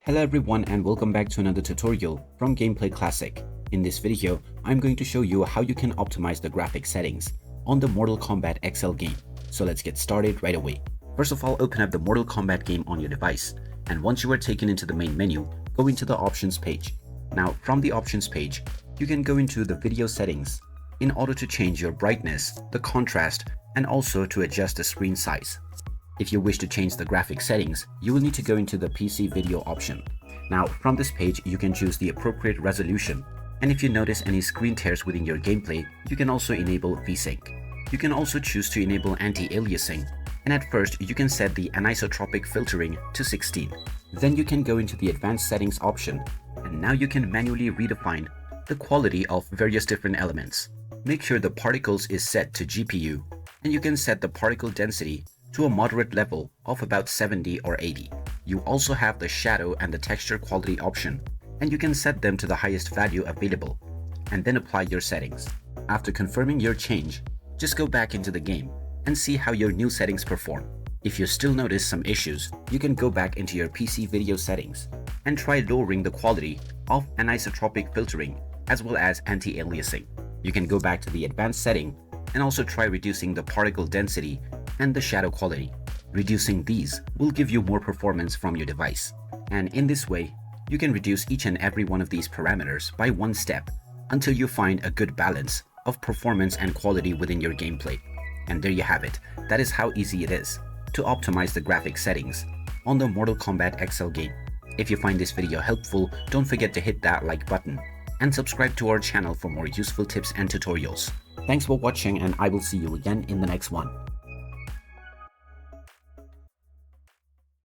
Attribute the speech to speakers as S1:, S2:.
S1: Hello everyone and welcome back to another tutorial from Gameplay Classic. In this video, I'm going to show you how you can optimize the graphic settings on the Mortal Kombat XL game. So let's get started right away. First of all, open up the Mortal Kombat game on your device, and once you are taken into the main menu, go into the options page. Now from the options page, you can go into the video settings in order to change your brightness, the contrast, and also to adjust the screen size. If you wish to change the graphic settings, you will need to go into the PC video option. Now from this page, you can choose the appropriate resolution, and if you notice any screen tears within your gameplay, you can also enable VSync. You can also choose to enable anti-aliasing, and at first you can set the anisotropic filtering to 16. Then you can go into the advanced settings option, and now you can manually redefine the quality of various different elements. Make sure the particles is set to GPU, and you can set the particle density to a moderate level of about 70 or 80. You also have the shadow and the texture quality option, and you can set them to the highest value available, and then apply your settings. After confirming your change, just go back into the game and see how your new settings perform. If you still notice some issues, you can go back into your PC video settings and try lowering the quality of anisotropic filtering as well as anti-aliasing. You can go back to the advanced setting and also try reducing the particle density and the shadow quality. Reducing these will give you more performance from your device. And in this way, you can reduce each and every one of these parameters by one step until you find a good balance of performance and quality within your gameplay. And there you have it. That is how easy it is to optimize the graphic settings on the Mortal Kombat XL game. If you find this video helpful, don't forget to hit that like button and subscribe to our channel for more useful tips and tutorials. Thanks for watching, and I will see you again in the next one.